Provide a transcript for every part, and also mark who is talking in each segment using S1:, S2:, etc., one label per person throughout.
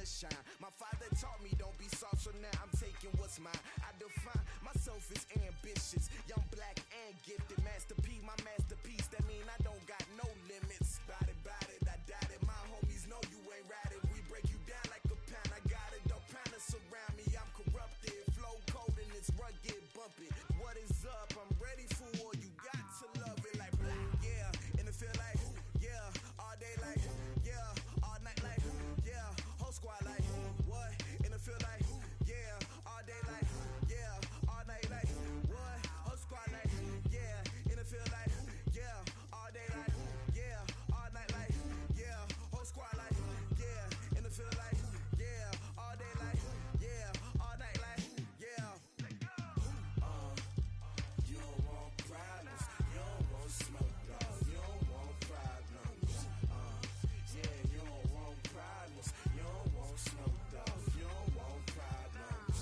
S1: to shine. My father taught me don't be soft, so now I'm taking what's mine. I define myself as ambitious, young, black, and gifted. Master P, my masterpiece, that mean I don't got no limits. Bout it, I doubt it. My homies know you ain't ratted. We break you down like a pound. I got it, don't pound to surround me. I'm corrupted, flow cold and it's rugged, bumpy. What is up? I'm ready for war. You got to love it like black, yeah. And it feel like, yeah. All day like, yeah. All night like, yeah. Whole squad like, what? And it feel like, yeah. All day like, yeah. All night like, what? Whole squad like, yeah. And it feel like, yeah. All day like, yeah. All night like, yeah. Whole squad like, yeah. And it feel like, yeah. All day like, yeah. All night like, yeah. You don't want problems. You don't want smoke, dog. You don't want problems. Yeah, you don't want problems. You don't want smoke, dog. You don't want problems.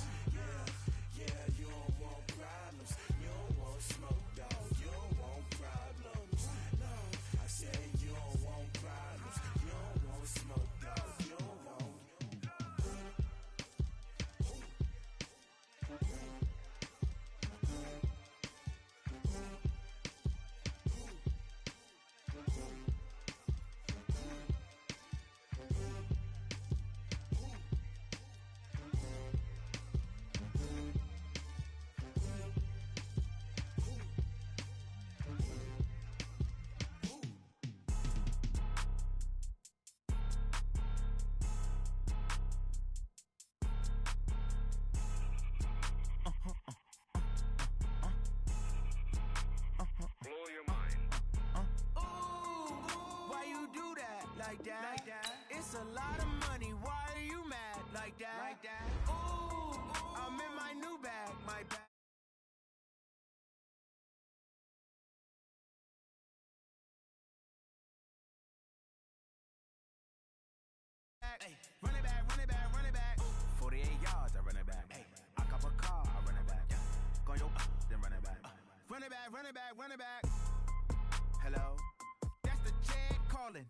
S1: Yeah, you don't want problems. You don't want smoke, dog. You don't want problems. No, I said you don't want problems. You don't want smoke, dog. You don't want. It's a lot of money, why are you mad like that? Ooh, I'm in my new bag, my bag. Hey, run it back, run it back, run it back. 48 yards, I run it back. Hey, I cop a car, I run it back. Go your then run it back. Run it back, run it back, run it back. Hello, that's the jag calling.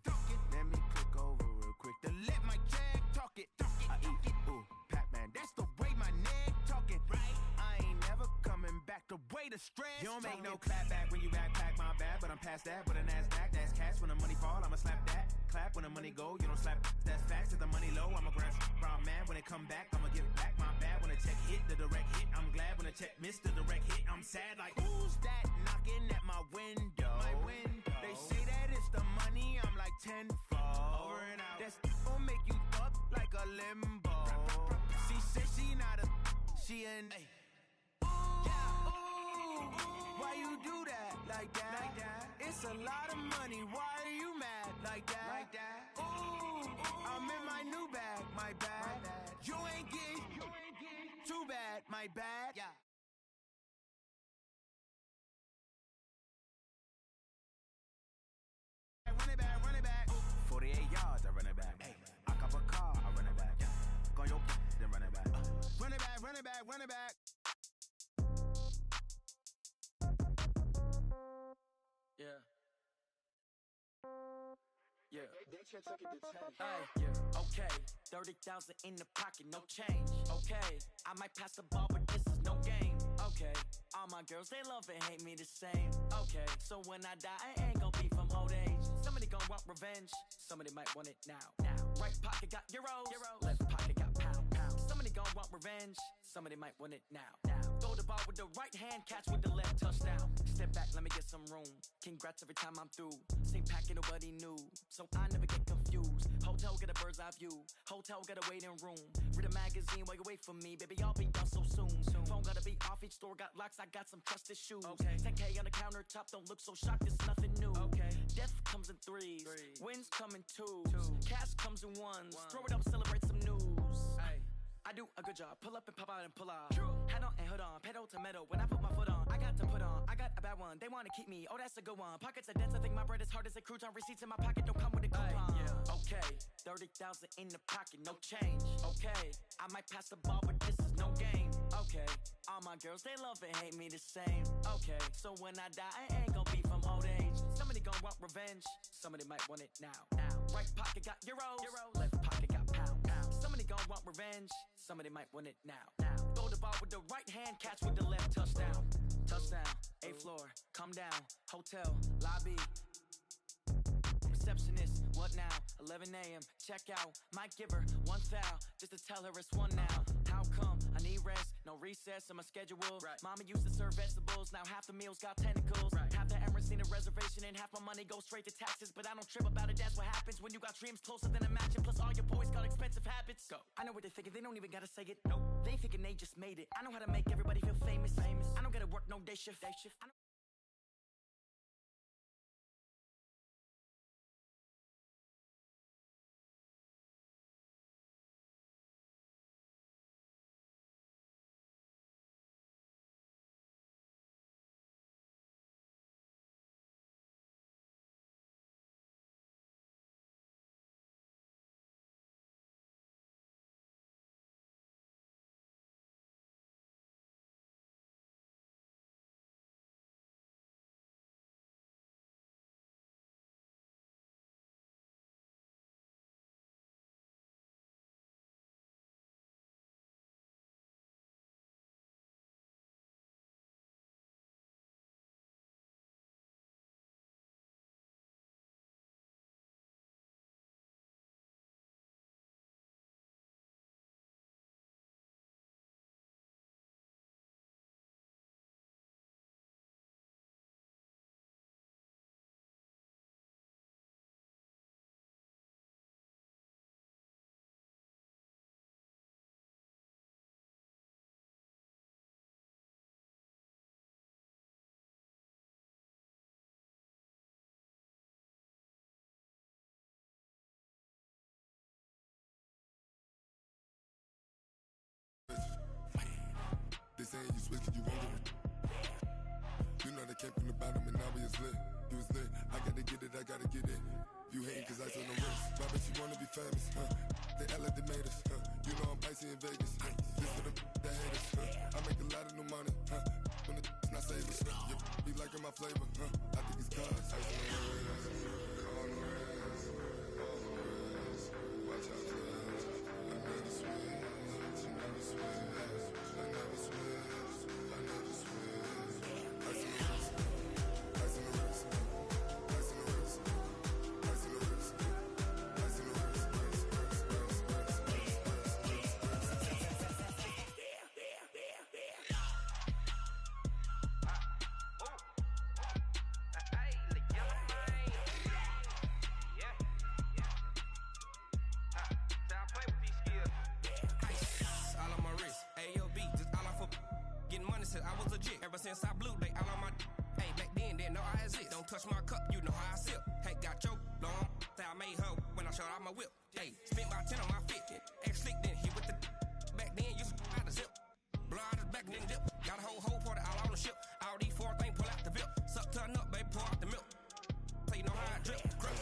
S1: Let me click over real quick to let my jag talk it. I eat, ooh, Pac-Man, that's the way my neck talking. Right, I ain't never coming back the way the stress. You don't make no clap back when you backpack, my bad, but I'm past that. With a NASDAQ, that's cash. When the money fall, I'ma slap that. Clap when the money go, you don't slap. That's facts. If the money low, I'ma grab brown man. When it come back, I'ma give back my bad. When the check hit, the direct hit, I'm glad. When the check missed the direct hit, I'm sad. Like, who's that knocking at my window? My window. They say that it's the money, I'm like tenfold. Over and out. That's gon' make you up like a limbo. She said she not a, she an. Ay. Why you do that like that? It's a lot of money. Why are you mad like that? Ooh, I'm in my new bag, my bad. You ain't getting too bad, my bad. Yeah. Run it back, run it back. 48 yards, I run it back. Hey, I cop a car, I run it back. Go your then run it back. Run it back, run it back, run it back. Yeah. Yeah. They took it to 10. Hey, yeah. Okay. 30,000 in the pocket, no change. Okay. I might pass the ball, but this is no game. Okay. All my girls, they love and hate me the same. Okay. So when I die, I ain't gon' be from old age. Somebody gon' want revenge. Somebody might want it now. Right pocket got euros. Left pocket got pound. Somebody gon' want revenge. Somebody might want it now. Throw the ball with the right hand, catch with the left, touchdown. Step back, let me get some room. Congrats every time I'm through. Same packet, nobody knew. So I never get confused. Hotel get a bird's eye view. Hotel get a waiting room. Read a magazine while you wait for me. Baby, I'll be done so soon. Phone gotta be off, each store got locks. I got some trusted shoes. Okay. 10K on the countertop, don't look so shocked, it's nothing new. Okay. Death comes in threes. Wins come in twos. Cash comes in ones. Throw it up, celebrate some news. Ay. I do a good job, pull up and pop out and pull off. Hat on and hood on, pedal to metal. When I put my foot on, I got to put on. I got a bad one, they wanna keep me, oh that's a good one. Pockets are dense, I think my bread is hard as a crouton. Receipts in my pocket don't come with a coupon. Yeah. Okay, 30,000 in the pocket, no change. Okay, I might pass the ball, but this is no game. Okay, all my girls, they love and hate me the same. Okay, so when I die, I ain't gon' be from old age. Somebody gon' want revenge, somebody might want it now. Right pocket got euros, left pocket got pound. Somebody gon' want revenge. Somebody might want it now. Go to ball with the right hand, catch with the left. Touchdown, touchdown. 8th floor, come down. Hotel, lobby. Receptionist, what now? 11 a.m. Check out. Might give her one foul just to tell her it's one now. How come? I need rest, no recess in my schedule. Right. Mama used to serve vegetables, now half the meals got tentacles. Right. Half the Emirates need a reservation and half my money goes straight to taxes. But I don't trip about it, that's what happens when you got dreams closer than a mansion. Plus all your boys got expensive habits. Go. I know what they're thinking, they don't even gotta say it. Nope. They thinking they just made it. I know how to make everybody feel famous. I don't gotta work no day shift. I know
S2: They saying you switch, you won't get it. You know they came from the bottom and now we is lit. You was lit, I gotta get it, I gotta get it. You hating cause I took no risks. Why bet you wanna be famous, huh? They act like they made us, huh? You know I'm icy in Vegas, huh? This for the that hate us, huh? I make a lot of new money, huh? When the not savers, you be liking my flavor, huh? I think it's cause ice on the wrist, on the wrist, on the wrist. Watch out for this. I never switch, you never switch. I never switch, I never switch. Ice on the wrist, ice on the wrist, ice on the wrist, ice on the wrist, ice on the wrist,
S3: I was legit. Ever since I blew, they all on my hey, back then, didn't know I exist. Don't touch my cup, you know how I sip. Hey, got your long, say I made her when I showed out my whip. Hey, spent about 10 on my fit. Ex slick, then hit with the back then, used to out the zip. Blow out his back, then dip. Got a whole party all on the ship. All these 4 things, pull out the VIP. Suck, turn up, baby, pour out the milk. So you know how I drip. Crush.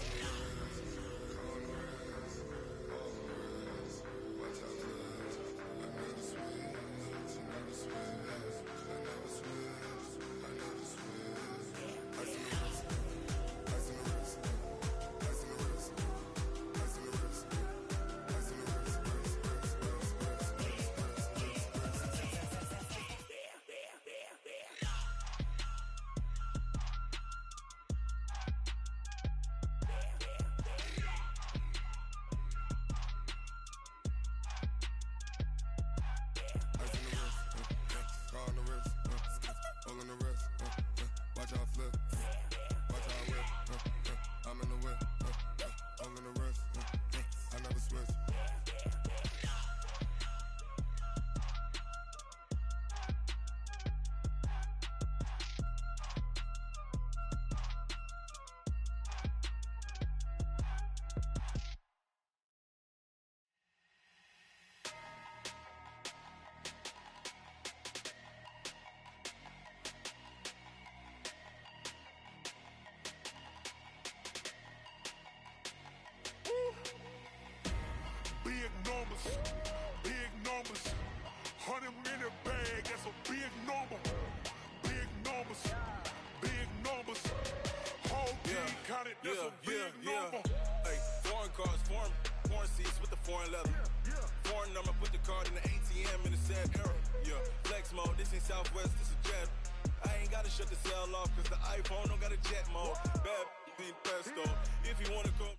S4: Big numbers, 100 in a bag, that's a big number. Big numbers, big numbers. Whole team counted, that's a big number.
S5: Hey, foreign cars, foreign seats with the foreign leather. Foreign I'ma put the card in the ATM in the sad era. Yeah, flex mode, this ain't Southwest, this is jet. I ain't gotta shut the cell off, cause the iPhone don't got a jet mode. Bad being pesto, if you wanna come.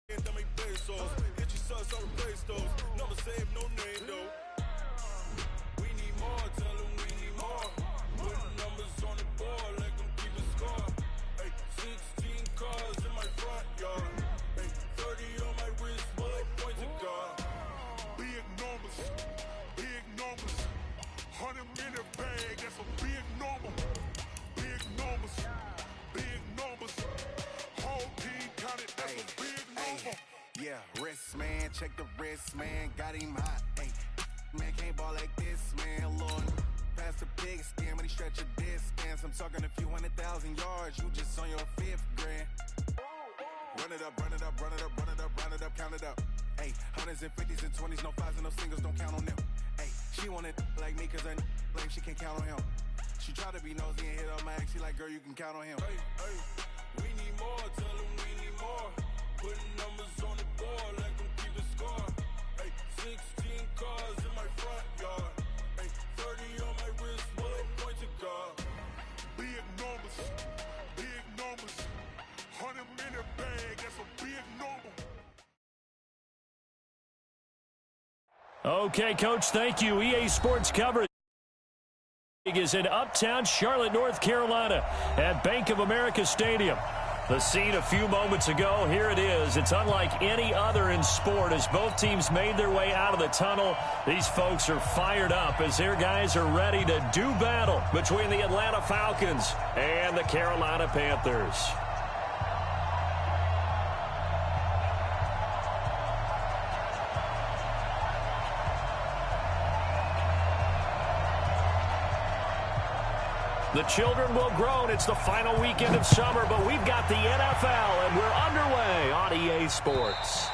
S5: Dame pesos, get your sus on the play stores. Number save, no name though. We need more, tell them we need more. Putting numbers on the board, let them keep a score. Hey, 16 cars in my front yard. Hey, 30 on my wrist, while I point to God.
S4: Big numbers, 100 minute bag, that's a big number. Big numbers, whole team counted, that's a big number.
S5: Yeah, wrist man, check the wrist man, got him hot. Hey, man can't ball like this, man. Lord, pass the pig skin, but he stretch a distance. I'm talking a few 100,000 yards, you just on your 5th grand. Run it up, count it up. Hey, hundreds and 50s and 20s, no 5s and no singles, don't count on them. Hey, she want it like me, cause her like she can't count on him. She try to be nosy and hit on my ex, she like, girl, you can count on him.
S4: Hey, we need more, tell them we need more. Putting numbers on the board, let them keep a score. Hey, 16 cars in my front yard. Hey, 30 on my wrist, while I point to God. Big numbers, 100 minute bag, that's a big number.
S6: Okay, Coach, thank you. EA Sports coverage is in Uptown Charlotte, North Carolina at Bank of America Stadium. The scene a few moments ago, here it is. It's unlike any other in sport as both teams made their way out of the tunnel. These folks are fired up as their guys are ready to do battle between the Atlanta Falcons and the Carolina Panthers. The children will groan. It's the final weekend of summer, but we've got the NFL, and we're underway on EA Sports.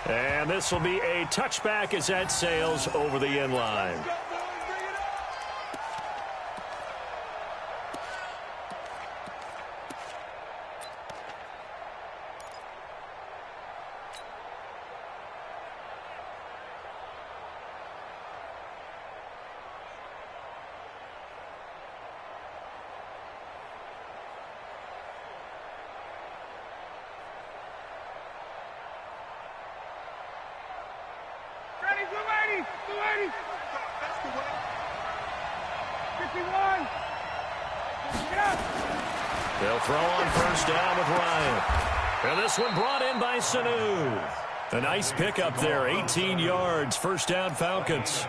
S6: And this will be a touchback as that sails over the end line. They'll throw on first down with Ryan. And this one brought in by Sanu. A nice pickup there, 18 yards, first down Falcons.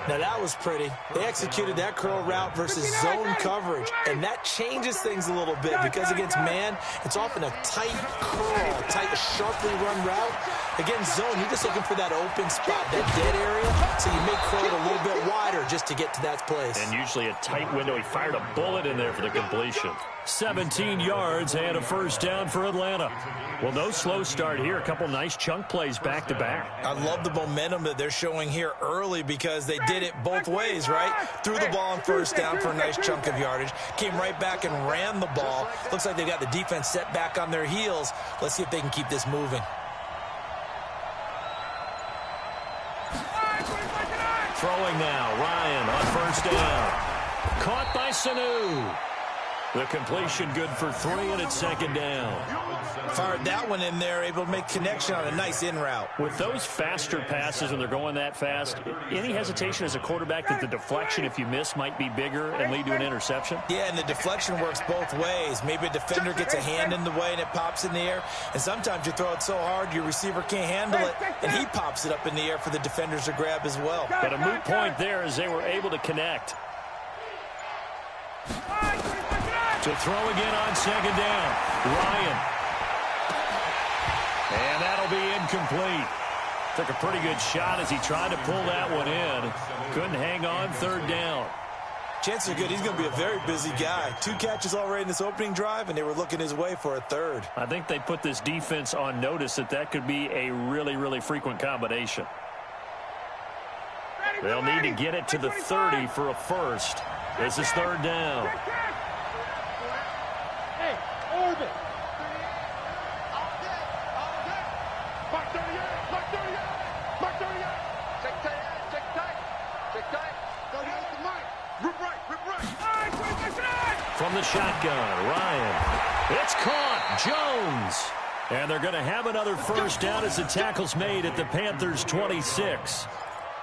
S7: Now that was pretty. They executed that curl route versus zone coverage, and that changes things a little bit because against man, it's often a tight curl, tight, sharply run route. Against zone, you're just looking for that open spot, that dead area, so you may curl it a little bit wider just to get to that place.
S6: And usually a tight window. He fired a bullet in there for the completion. 17 yards and a first down for Atlanta. Well, no slow start here. A couple nice chunk plays back-to-back.
S7: I love the momentum that they're showing here early because they did it both ways, right? Threw the ball on first down for a nice chunk of yardage. Came right back and ran the ball. Looks like they got the defense set back on their heels. Let's see if they can keep this moving.
S6: Throwing now, Ryan on first down. Caught by Sanu. The completion good for 3, and it's second down.
S7: Fired that one in there, able to make connection on a nice in route.
S6: With those faster passes when they're going that fast, any hesitation as a quarterback that the deflection, if you miss, might be bigger and lead to an interception?
S7: Yeah, and the deflection works both ways. Maybe a defender gets a hand in the way and it pops in the air, and sometimes you throw it so hard your receiver can't handle it, and he pops it up in the air for the defenders to grab as well.
S6: But a moot point there as they were able to connect. To throw again on second down, Ryan. And that'll be incomplete. Took a pretty good shot as he tried to pull that one in. Couldn't hang on, third down.
S7: Chances are good he's going to be a very busy guy. 2 catches already in this opening drive, and they were looking his way for a third.
S6: I think they put this defense on notice that could be a really, really frequent combination. They'll need to get it to the 30 for a first. This is third down. From the shotgun, Ryan. It's caught. Jones. And they're going to have another first down as the tackle's made at the Panthers' 26.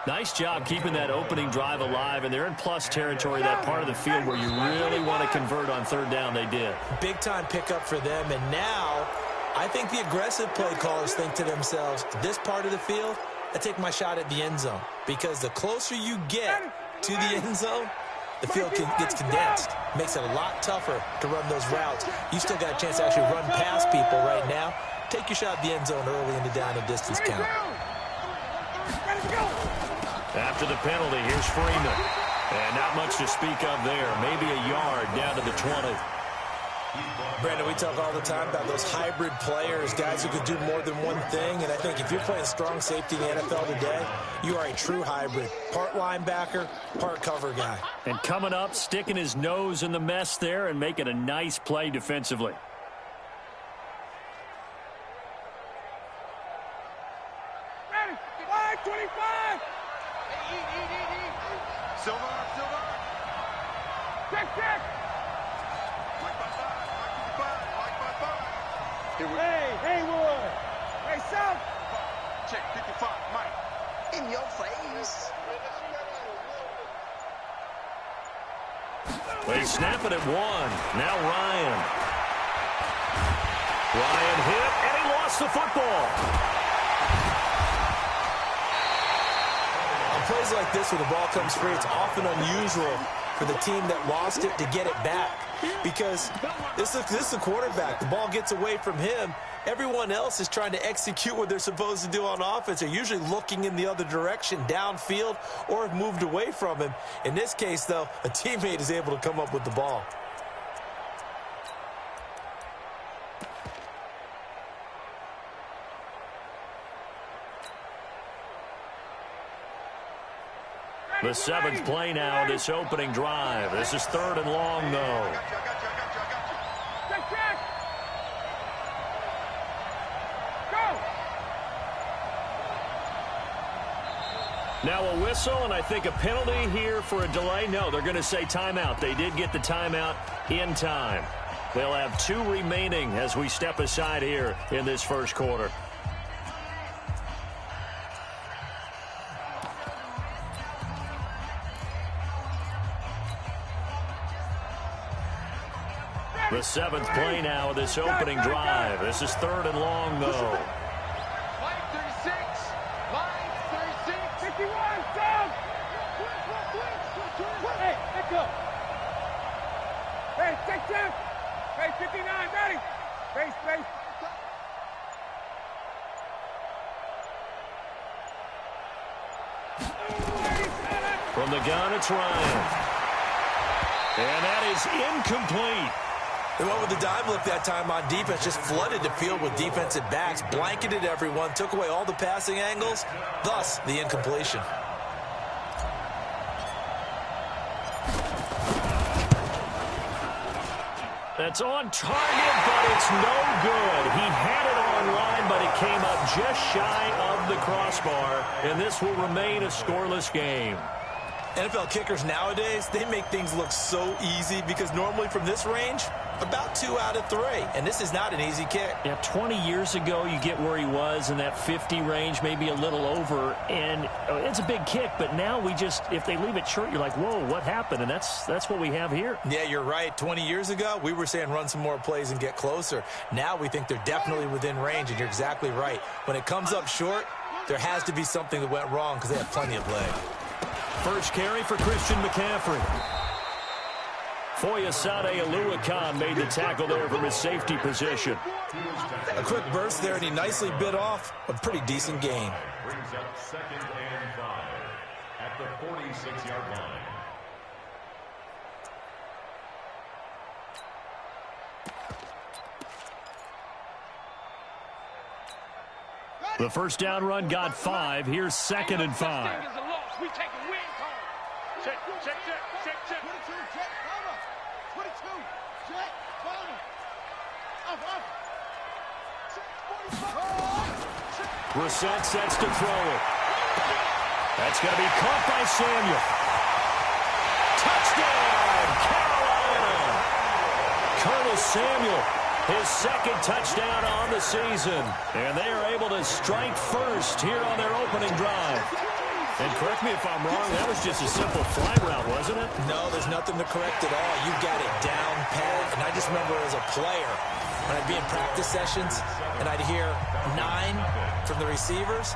S6: Nice job keeping that opening drive alive, and they're in plus territory, that part of the field where you really want to convert on third down. They did. Big-time pickup for them, and now I think the aggressive play callers think to themselves, this part of the field, I take my shot at the end zone, because the closer you get to the end zone, the field gets condensed. Makes it a lot tougher to run those routes. You still got a chance to actually run past people right now. Take your shot at the end zone early in the down and distance count. After the penalty, here's Freeman. And not much to speak of there. Maybe a yard down to the 20. Brandon, we talk all the time about those hybrid players, guys who can do more than one thing. And I think if you're playing strong safety in the NFL today, you are a true hybrid. Part linebacker, part cover guy. And coming up, sticking his nose in the mess there and making a nice play defensively.
S8: Ready, 5-25. Silver. Check. Hey, Haywood. Hey, South. Check 55, Mike. In your face.
S6: They snap it at one. Now Ryan. Ryan hit, and he lost the football. On plays like this where the ball comes free, it's often unusual for the team that lost it to get it back. Because this is the quarterback. The ball gets away from him. Everyone else is trying to execute what they're supposed to do on offense. They're usually looking in the other direction, downfield, or have moved away from him. In this case, though, a teammate is able to come up with the ball. The seventh play now, this opening drive. This is third and long, though.
S8: Check. Go.
S6: Now a whistle, and I think a penalty here for a delay. No, they're going to say timeout. They did get the timeout in time. They'll have 2 remaining as we step aside here in this first quarter. The seventh play now of this opening drive. This is third and long, though.
S8: Line 36. Line 36. 51. Down. Hey, let's go. Hey, check. Hey, 59. Ready. Face.
S6: From the gun, it's Ryan. And that is incomplete. They went with the dime look that time on defense, just flooded the field with defensive backs, blanketed everyone, took away all the passing angles, thus the incompletion. That's on target, but it's no good. He had it on line, but it came up just shy of the crossbar, and this will remain a scoreless game. NFL kickers nowadays, they make things look so easy because normally from this range, about 2 out of 3, and this is not an easy kick. Yeah, 20 years ago, you get where he was in that 50 range, maybe a little over, and it's a big kick, but now we just, if they leave it short, you're like, whoa, what happened? And that's what we have here. Yeah, you're right. 20 years ago, we were saying run some more plays and get closer. Now we think they're definitely within range, and you're exactly right. When it comes up short, there has to be something that went wrong because they have plenty of leg. First carry for Christian McCaffrey. Foyesade Aluakan made the tackle there from his safety position. A quick burst there, and he nicely bit off a pretty decent gain.
S9: Brings up 2nd and 5 at the 46-yard line.
S6: The first down run got 5. Here's 2nd and 5.
S8: We take a win call. Check. 22, check, cover. 22, check, cover. Up.
S6: Brissett sets to throw it. That's going to be caught by Samuel. Touchdown, Carolina. Curtis Samuel, his second touchdown on the season. And they are able to strike first here on their opening drive. And correct me if I'm wrong, that was just a simple fly route, wasn't it?
S7: No, there's nothing to correct at all. You got it down pat. And I just remember as a player, when I'd be in practice sessions and I'd hear 9 from the receivers,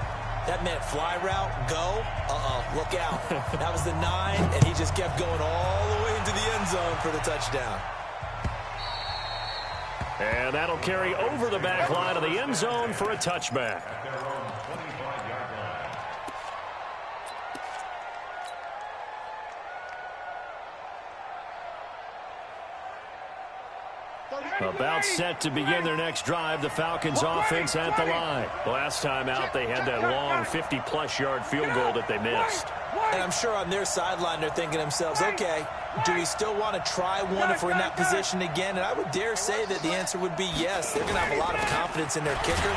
S7: that meant fly route, go, look out. That was the 9, and he just kept going all the way into the end zone for the touchdown.
S6: And that'll carry over the back line of the end zone for a touchback. About set to begin their next drive, the Falcons offense at the line. Last time out, they had that long 50-plus yard field goal that they missed.
S7: And I'm sure on their sideline, they're thinking to themselves, okay, do we still want to try one if we're in that position again? And I would dare say that the answer would be yes. They're going to have a lot of confidence in their kicker.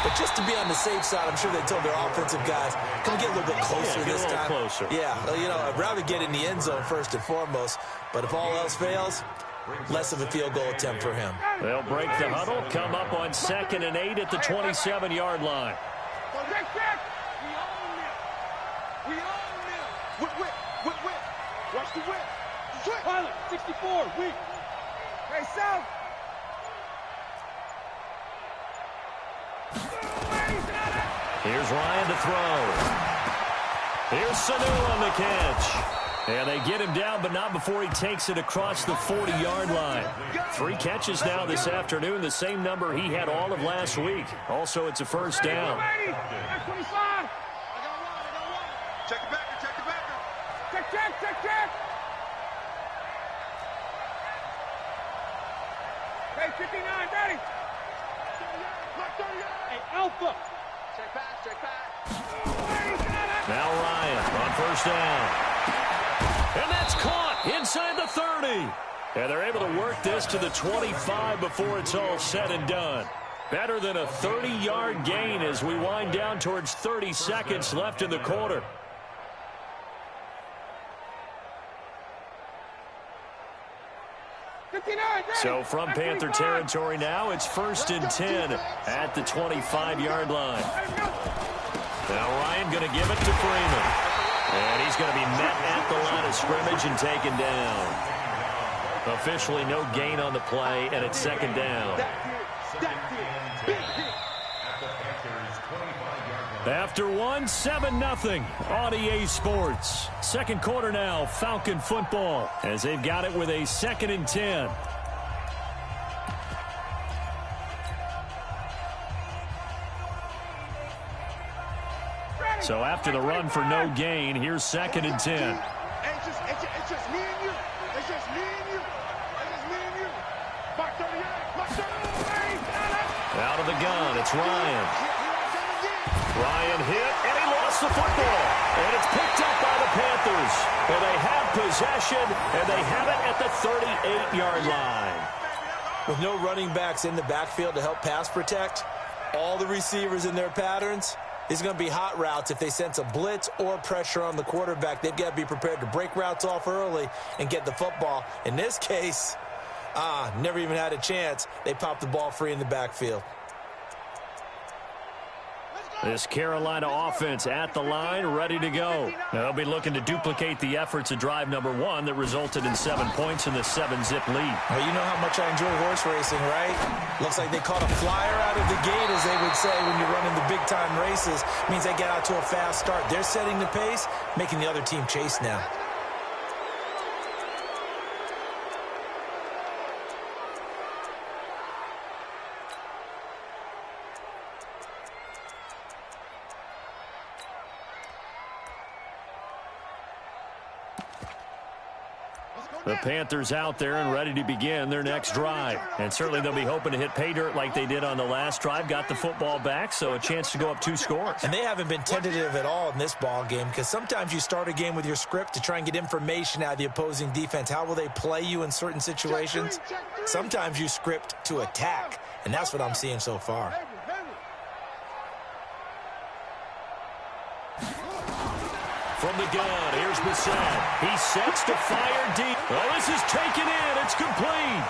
S7: But just to be on the safe side, I'm sure they told their offensive guys, can we get a little bit closer this time?
S6: Closer.
S7: Yeah, you know, I'd rather get in the end zone first and foremost. But if all else fails, less of a field goal attempt for him.
S6: They'll break the huddle, come up on 2nd and 8 at the 27-yard line.
S8: We own them. Whip. Watch the whip. Pilot, 64, weak. Hey, South.
S6: Here's Ryan to throw. Here's Sanu on the catch. And they get him down, but not before he takes it across the 40-yard line. 3 catches now this afternoon, the same number he had all of last week. Also, it's a first down.
S8: Check it back. Check. Hey, 59, ready. Hey, Alpha. Check back.
S6: Now Ryan on first down. And that's caught inside the 30. And they're able to work this to the 25 before it's all said and done. Better than a 30-yard gain as we wind down towards 30 seconds left in the quarter. So from Panther territory now, it's 1st and 10 at the 25-yard line. Now Ryan going to give it to Freeman. And he's going to be met at the line of scrimmage and taken down. Officially no gain on the play, and it's 2nd down. After 7-0 on EA Sports. Second quarter now, Falcon football, as they've got it with a 2nd and 10. So after the run for no gain, here's 2nd and 10.
S8: It's just me and you. It's just me and you. Mark 38.
S6: Out of the gun, it's Ryan. Ryan hit, and he lost the football. And it's picked up by the Panthers. And they have possession, and they have it at the 38-yard line.
S7: With no running backs in the backfield to help pass protect, all the receivers in their patterns, these are going to be hot routes. If they sense a blitz or pressure on the quarterback, they've got to be prepared to break routes off early and get the football. In this case, never even had a chance. They popped the ball free in the backfield.
S6: This Carolina offense at the line, ready to go. Now they'll be looking to duplicate the efforts of drive number 1 that resulted in 7 points in the 7-zip lead.
S7: Well, you know how much I enjoy horse racing, right? Looks like they caught a flyer out of the gate, as they would say when you're running the big-time races. It means they get out to a fast start. They're setting the pace, making the other team chase now.
S6: The Panthers out there and ready to begin their next drive. And certainly they'll be hoping to hit pay dirt like they did on the last drive. Got the football back, so a chance to go up 2 scores.
S7: And they haven't been tentative at all in this ball game, because sometimes you start a game with your script to try and get information out of the opposing defense. How will they play you in certain situations? Sometimes you script to attack, and that's what I'm seeing so far.
S6: From the gun, here's Bissett. He sets to fire deep. Oh, this is taken in. It's complete.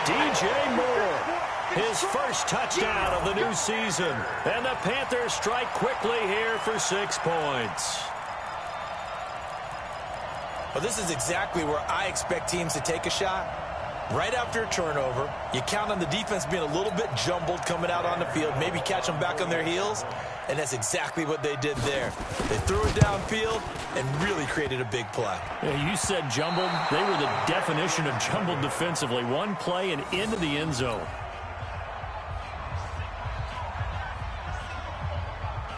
S6: DJ Moore. His first touchdown of the new season. And the Panthers strike quickly here for 6 points.
S7: Well, this is exactly where I expect teams to take a shot. Right after a turnover, you count on the defense being a little bit jumbled coming out on the field, maybe catch them back on their heels, and that's exactly what they did there. They threw it downfield and really created a big play.
S6: Yeah, you said jumbled. They were the definition of jumbled defensively. One play and into the end zone.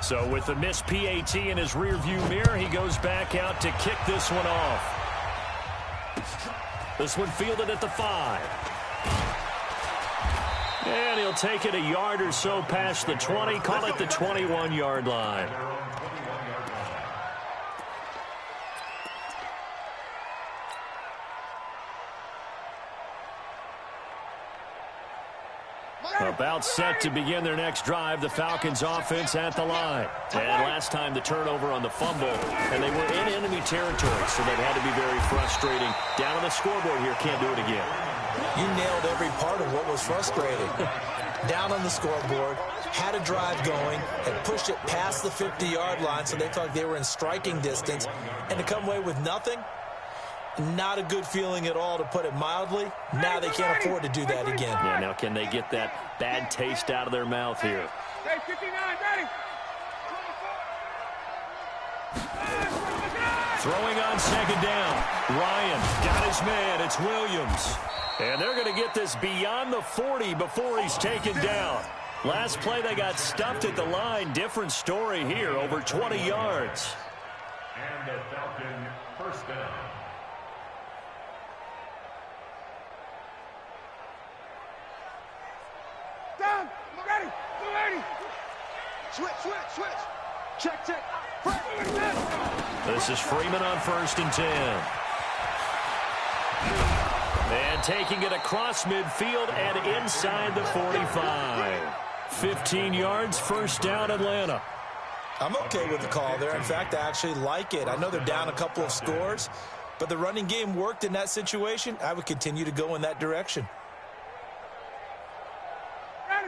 S6: So with the missed PAT in his rearview mirror, he goes back out to kick this one off. This one fielded at the 5. And he'll take it a yard or so past the 20, call it the 21-yard line. About set to begin their next drive, the Falcons offense at the line. And last time the turnover on the fumble, and they were in enemy territory, so that had to be very frustrating. Down on the scoreboard here, can't do it again.
S7: You nailed every part of what was frustrating. Down on the scoreboard, had a drive going, had pushed it past the 50-yard line, so they felt like they were in striking distance, and to come away with nothing, not a good feeling at all, to put it mildly. Now they can't afford to do that again.
S6: Yeah, now can they get that bad taste out of their mouth here?
S8: Hey, 59, ready.
S6: Throwing on second down. Ryan got his man. It's Williams. And they're going to get this beyond the 40 before he's taken down. Last play they got stuffed at the line. Different story here, over 20 yards.
S9: And the Falcon first down.
S8: Down, ready, 280. Switch. Check.
S6: This is Freeman on 1st and 10. And taking it across midfield and inside the 45. 15 yards, first down, Atlanta.
S7: I'm okay with the call there. In fact, I actually like it. I know they're down a couple of scores, but the running game worked in that situation. I would continue to go in that direction.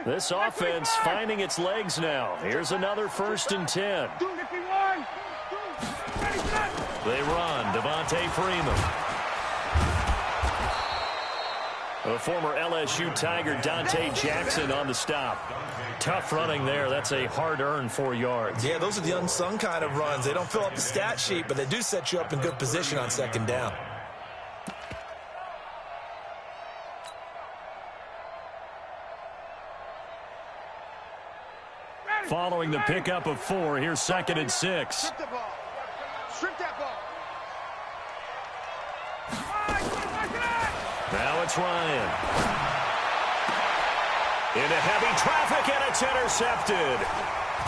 S6: This offense finding its legs now. Here's another 1st and 10. They run. Devontae Freeman. The former LSU Tiger Dante Jackson on the stop. Tough running there. That's a hard-earned 4 yards.
S7: Yeah, those are the unsung kind of runs. They don't fill up the stat sheet, but they do set you up in good position on second down.
S6: Following the pickup of 4, here's 2nd and 6.
S8: Strip that ball.
S6: Now it's Ryan. Into heavy traffic, and it's intercepted.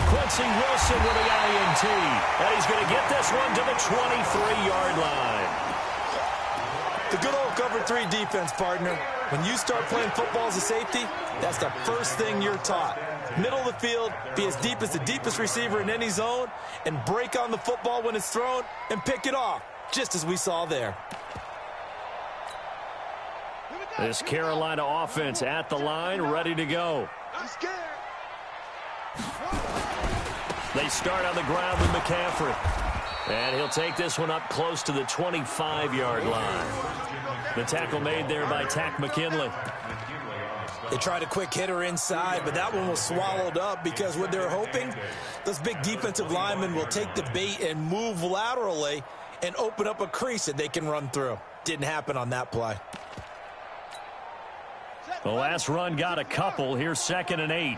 S6: Quincy Wilson with the INT. And he's going to get this one to the 23-yard line.
S7: The good old cover 3 defense, partner. When you start playing football as a safety, that's the first thing you're taught. Middle of the field, be as deep as the deepest receiver in any zone, and break on the football when it's thrown and pick it off, just as we saw there.
S6: This Carolina offense at the line, ready to go. They start on the ground with McCaffrey. And he'll take this one up close to the 25-yard line. The tackle made there by Tack McKinley.
S7: They tried a quick hitter inside, but that one was swallowed up because what they're hoping, those big defensive linemen will take the bait and move laterally and open up a crease that they can run through. Didn't happen on that play.
S6: The last run got a couple. Here's 2nd and 8.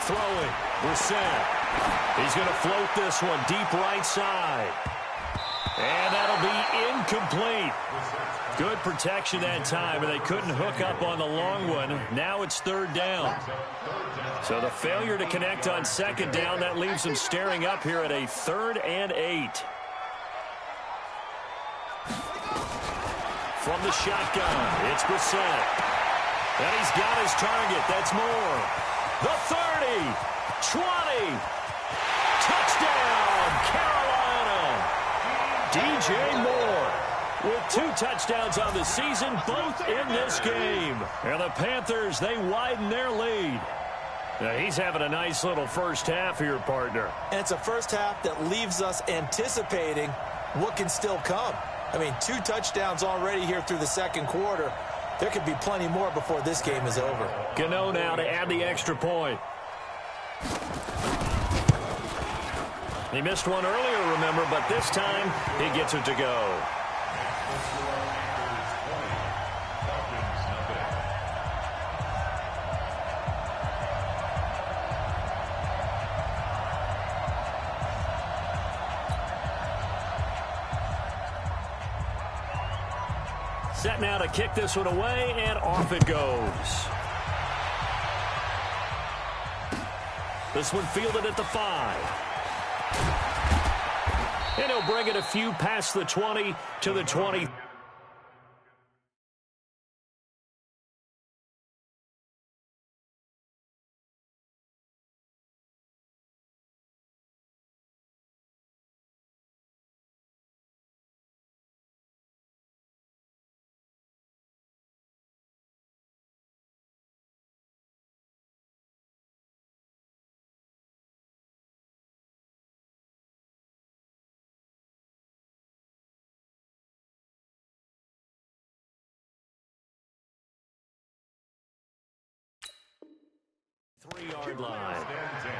S6: Throwing. Brissett. He's going to float this one deep right side. And that'll be incomplete. Good protection that time, and they couldn't hook up on the long one. Now it's 3rd down. So the failure to connect on 2nd down, that leaves them staring up here at a 3rd and 8. From the shotgun, it's Brissett. And he's got his target. That's Moore. The 30, 20, touchdown, Carolina. DJ Moore with 2 touchdowns on the season, both in this game. And the Panthers, they widen their lead. Now, he's having a nice little first half here, partner.
S7: And it's a first half that leaves us anticipating what can still come. I mean, 2 touchdowns already here through the second quarter. There could be plenty more before this game is over.
S6: Gano now to add the extra point. He missed one earlier, remember, but this time he gets it to go. Set now to kick this one away, and off it goes. This one fielded at the 5. And he'll bring it a few past the 20 to the 20. Three-yard line.
S9: Stands in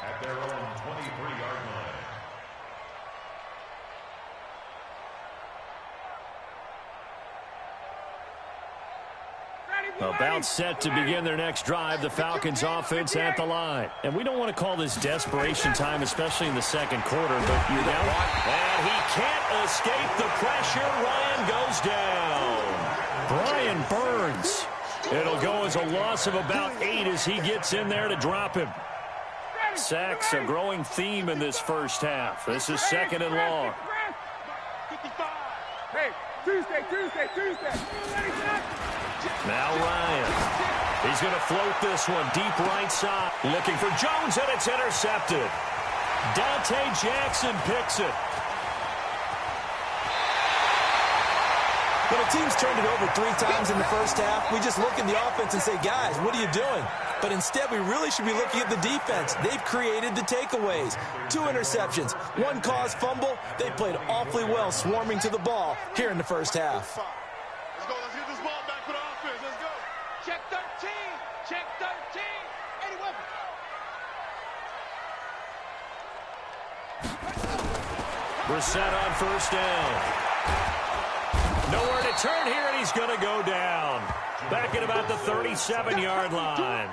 S9: at their own 23-yard line.
S6: About set to begin their next drive, the Falcons offense at the line. And we don't want to call this desperation time, especially in the second quarter, but you know, and he can't escape the pressure. Ryan goes down. Brian Burns. It'll go as a loss of about 8 as he gets in there to drop him. Sacks, a growing theme in this first half. This is second and long.
S8: Hey, Tuesday.
S6: Now Ryan. He's going to float this one deep right side. Looking for Jones, and it's intercepted. Dante Jackson picks it.
S7: When a team's turned it over 3 times in the first half, we just look at the offense and say, guys, what are you doing? But instead, we really should be looking at the defense. They've created the takeaways. 2 interceptions, 1 caused fumble. They played awfully well swarming to the ball here in the first half.
S8: Let's go. Let's get this ball back for the offense. Let's go. Check 13. Check 13. Eddie Weber.
S6: Brissett on first down. Nowhere to turn here, and he's going to go down. Back at about the 37-yard line.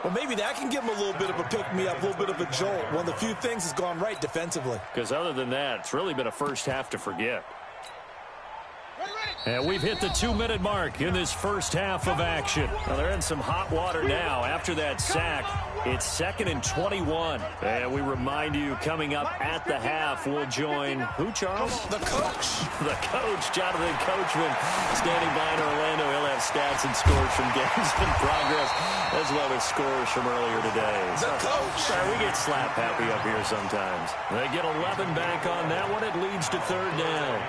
S7: Well, maybe that can give him a little bit of a pick-me-up, a little bit of a jolt. One of the few things has gone right defensively.
S6: Because other than that, it's really been a first half to forget. And we've hit the 2-minute mark in this first half of action. Well, they're in some hot water now. After that sack, it's 2nd and 21. And we remind you, coming up at the half, we'll join who, Charles?
S7: The coach.
S6: The coach, Jonathan Coachman, standing by in Orlando. He'll have stats and scores from games in progress, as well as scores from earlier today.
S7: The coach.
S6: Sorry, we get slap happy up here sometimes. They get 11 back on that one. It leads to 3rd down.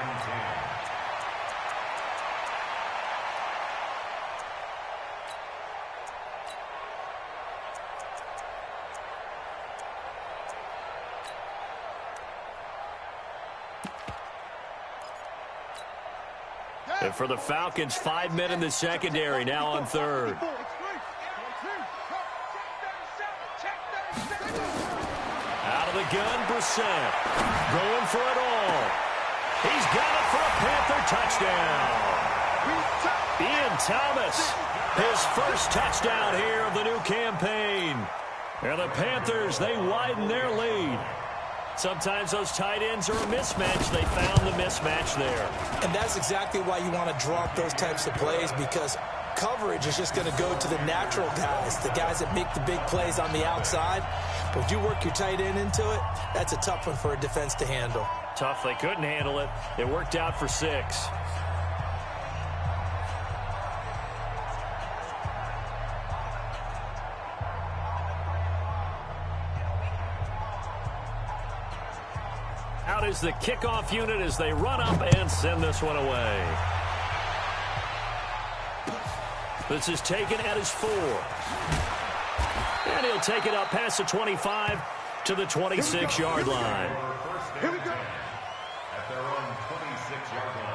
S6: And for the Falcons, 5 men in the secondary, now on 3rd. Out of the gun, Brissett. Going for it all. He's got it for a Panther touchdown. Ian Thomas, his first touchdown here of the new campaign. And the Panthers, they widen their lead. Sometimes those tight ends are a mismatch. They found the mismatch there.
S7: And that's exactly why you want to draw up those types of plays, because coverage is just going to go to the natural guys, the guys that make the big plays on the outside. But if you work your tight end into it, that's a tough one for a defense to handle.
S6: Tough. They couldn't handle it. It worked out for 6. Out is the kickoff unit as they run up and send this one away. This is taken at his 4. And he'll take it up past the 25 to the 26-yard line.
S9: Here we go. At their own 26-yard line.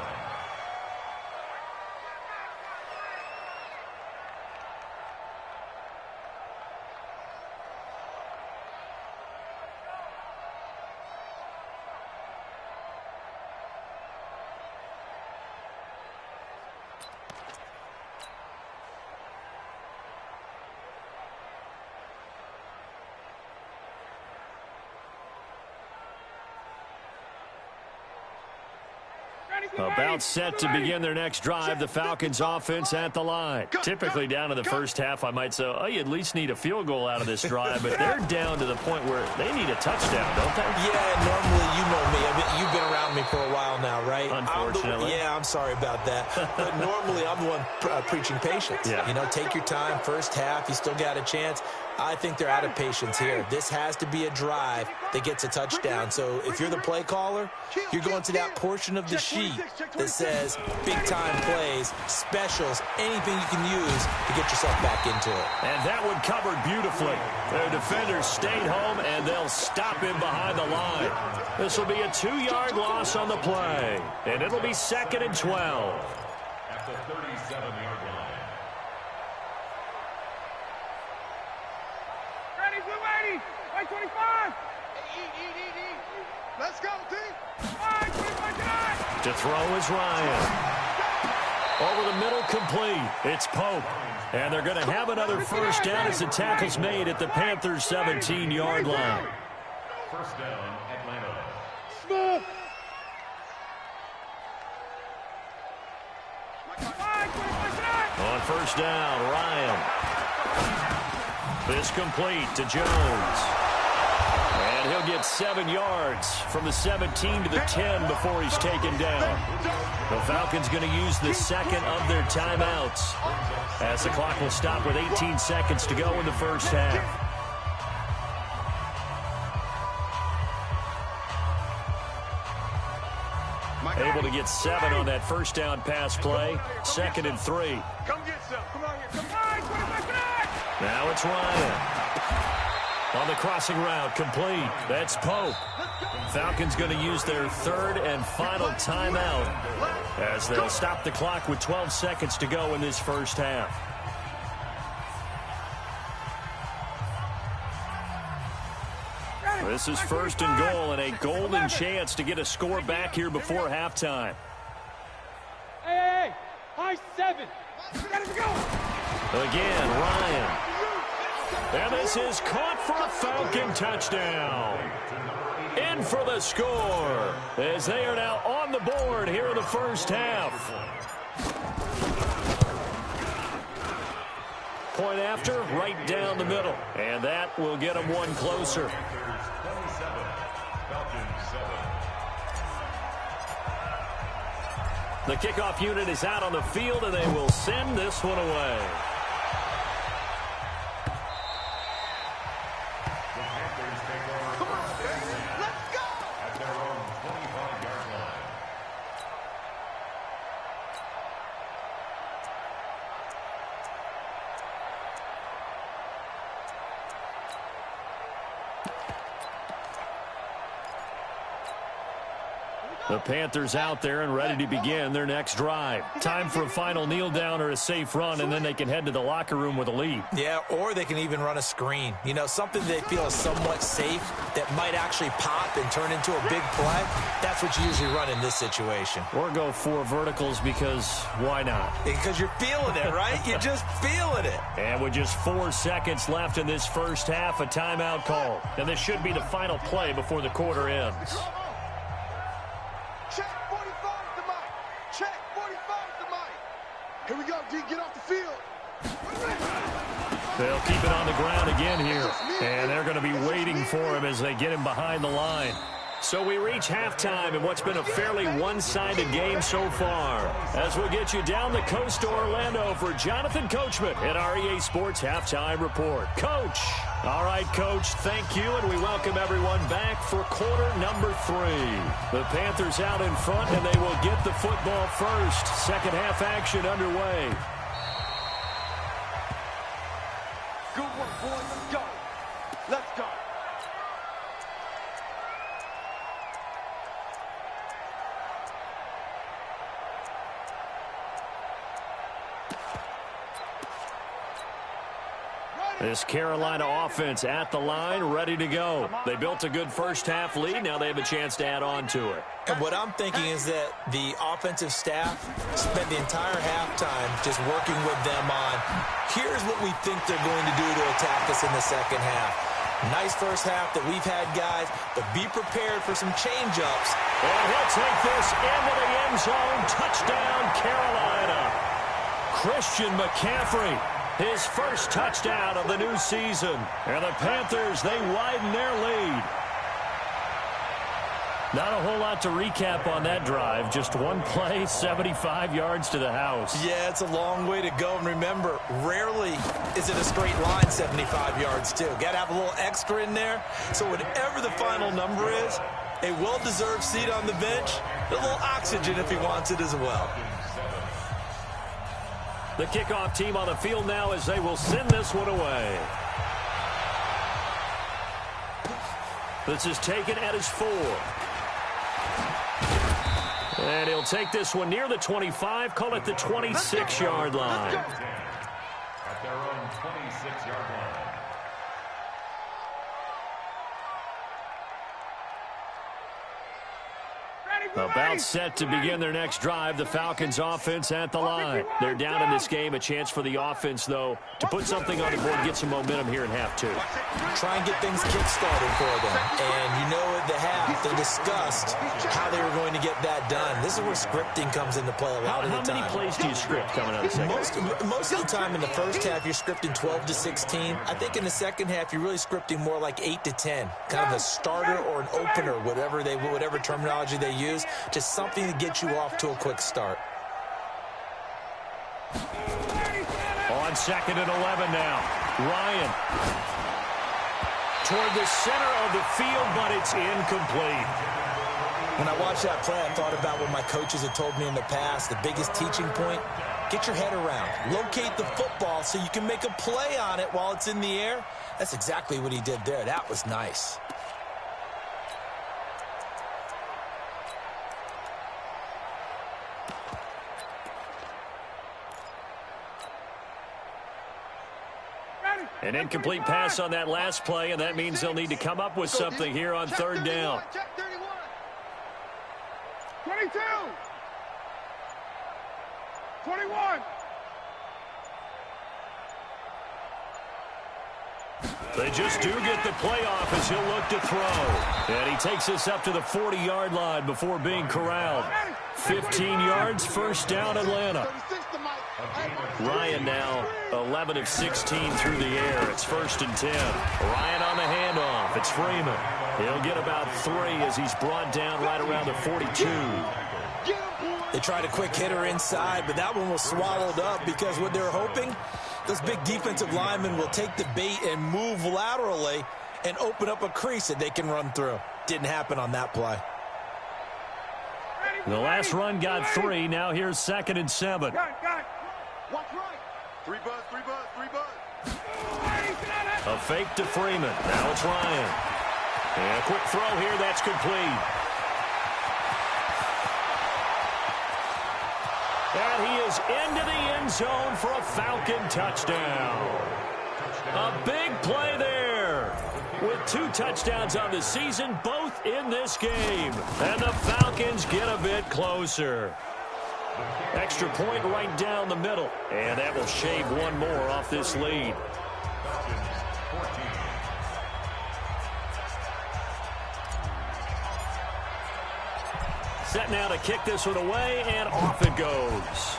S6: About set to begin their next drive, the Falcons offense at the line. Typically down to the first half, I might say, oh, you at least need a field goal out of this drive, but they're down to the point where they need a touchdown, don't they?
S7: Yeah, normally, you know me. You've been around me for a while now, right?
S6: Unfortunately.
S7: I'm sorry about that. But normally, I'm the one preaching patience.
S6: Yeah.
S7: You know, take your time. First half, you still got a chance. I think they're out of patience here. This has to be a drive that gets a touchdown. So if you're the play caller, you're going to that portion of the sheet that says big-time plays, specials, anything you can use to get yourself back into it.
S6: And that one covered beautifully. Their defenders stayed home, and they'll stop him behind the line. This will be a 2-yard loss on the play, and it'll be 2nd and 12.
S9: At the 37-yard line.
S8: Ready, blue 80, white 25. Let's go, team. 5, 25,
S6: To throw is Ryan. Over the middle, complete. It's Pope. And they're going to have another first down as the tackle's made at the Panthers' 17-yard line.
S9: First down, Atlanta.
S8: Small.
S6: On first down, Ryan. This complete to Jones. And he'll get 7 yards from the 17 to the 10 before he's taken down. The Falcons going to use the second of their timeouts as the clock will stop with 18 seconds to go in the first half. Able to get 7 on that first down pass play. 2nd and 3.
S8: Come get some. Come on here. Come on. 25.
S6: Now it's Ryan. On the crossing route, complete. That's Pope. Falcons going to use their third and final timeout as they'll stop the clock with 12 seconds to go in this first half. This is first and goal and a golden chance to get a score back here before halftime.
S8: Hey, high 7. Gotta go.
S6: Again, Ryan. And this is caught for a Falcon touchdown. In for the score as they are now on the board here in the first half. Point after, right down the middle. And that will get them one closer. The kickoff unit is out on the field, and they will send this one away.
S8: Come on, baby. Let's go.
S9: At their own 25-yard line.
S6: The Panthers out there and ready to begin their next drive. Time for a final kneel down or a safe run, and then they can head to the locker room with a lead.
S7: Yeah, or they can even run a screen. You know, something they feel is somewhat safe that might actually pop and turn into a big play. That's what you usually run in this situation.
S6: Or go 4 verticals because why not?
S7: Because you're feeling it, right? You're just feeling it.
S6: And with just 4 seconds left in this first half, a timeout call. And this should be the final play before the quarter ends.
S8: Check 45 to Mike. Check 45 to Mike. Here we go, D. Get off the field.
S6: They'll keep it on the ground again here. And they're going to be waiting for him as they get him behind the line. So we reach halftime in what's been a fairly one-sided game so far. As we'll get you down the coast to Orlando for Jonathan Coachman at our EA Sports Halftime Report. Coach. All right, Coach, thank you, and we welcome everyone back for quarter number 3. The Panthers out in front, and they will get the football first. Second half action underway.
S8: Good work, boys. Let's go. Let's go.
S6: This Carolina offense at the line, ready to go. They built a good first-half lead. Now they have a chance to add on to it.
S7: And what I'm thinking is that the offensive staff spent the entire halftime just working with them on, here's what we think they're going to do to attack us in the second half. Nice first half that we've had, guys, but be prepared for some change-ups.
S6: And he'll take this into the end zone. Touchdown, Carolina. Christian McCaffrey. His first touchdown of the new season. And the Panthers, they widen their lead. Not a whole lot to recap on that drive. Just one play, 75 yards to the house.
S7: Yeah, it's a long way to go. And remember, rarely is it a straight line 75 yards, too. Got to have a little extra in there. So whatever the final number is, a well-deserved seat on the bench, a little oxygen if he wants it as well.
S6: The kickoff team on the field now as they will send this one away. This is taken at his 4. And he'll take this one near the 25, call it the 26-yard line.
S9: At their own 26-yard line.
S6: About set to begin their next drive, the Falcons offense at the line. They're down in this game. A chance for the offense, though, to put something on the board, get some momentum here in half 2.
S7: Try and get things kick-started for them. And you know at the half, they discussed how they were going to get that done. This is where scripting comes into play a lot of the time.
S6: How many plays do you script coming out of the second?
S7: Most of the time in the first half, you're scripting 12 to 16. I think in the second half, you're really scripting more like 8 to 10. Kind of a starter or an opener, whatever terminology they use. Just something to get you off to a quick start.
S6: On 2nd and 11 now. Ryan. Toward the center of the field, but it's incomplete.
S7: When I watched that play, I thought about what my coaches had told me in the past. The biggest teaching point, get your head around. Locate the football so you can make a play on it while it's in the air. That's exactly what he did there. That was nice.
S6: An incomplete pass on that last play, and that means they'll need to come up with something here on 3rd down.
S8: Check 31. 22. 21.
S6: They just do get the playoff as he'll look to throw. And he takes this up to the 40-yard line before being corralled. 15 yards, first down, Atlanta. Ryan now 11 of 16 through the air. It's 1st and 10. Ryan on the handoff. It's Freeman. He'll get about 3 as he's brought down right around the 42.
S7: They tried a quick hitter inside, but that one was swallowed up because what they're hoping, those big defensive linemen will take the bait and move laterally and open up a crease that they can run through. Didn't happen on that play.
S6: The last run got 3. Now here's 2nd and 7.
S8: Watch right. 3 buzz, 3 buzz, 3 buzz.
S6: A fake to Freeman. Now it's Ryan. And a quick throw here. That's complete. And he is into the end zone for a Falcon touchdown. A big play there. With 2 touchdowns on the season, both in this game. And the Falcons get a bit closer. Extra point right down the middle. And that will shave one more off this lead. Set now to kick this one away, and off it goes.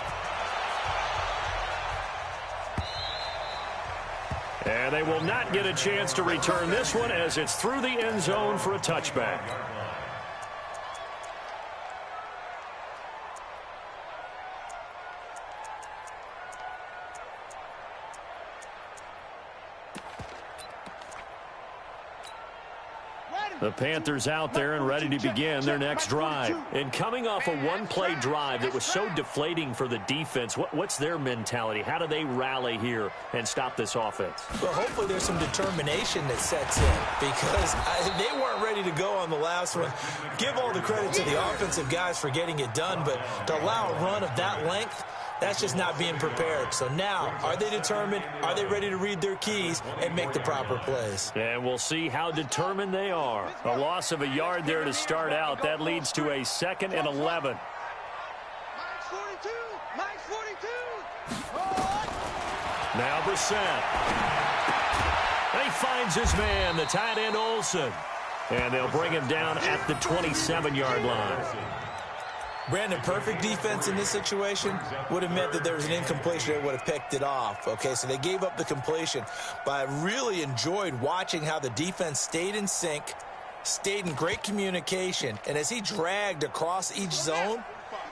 S6: And they will not get a chance to return this one as it's through the end zone for a touchback. The Panthers out there and ready to begin their next drive. And coming off a one-play drive that was so deflating for the defense, what's their mentality? How do they rally here and stop this offense?
S7: Well, hopefully there's some determination that sets in because they weren't ready to go on the last one. Give all the credit to the offensive guys for getting it done, but to allow a run of that length, that's just not being prepared. So now, are they determined? Are they ready to read their keys and make the proper plays?
S6: And we'll see how determined they are. A loss of a yard there to start out. That leads to a 2nd and 11.
S8: Mike's 42.
S6: Now Brissett. And he finds his man, the tight end Olsen. And they'll bring him down at the 27-yard line.
S7: Brandon, perfect defense in this situation would have meant that there was an incompletion. They would have picked it off. Okay, so they gave up the completion. But I really enjoyed watching how the defense stayed in sync, stayed in great communication. And as he dragged across each zone,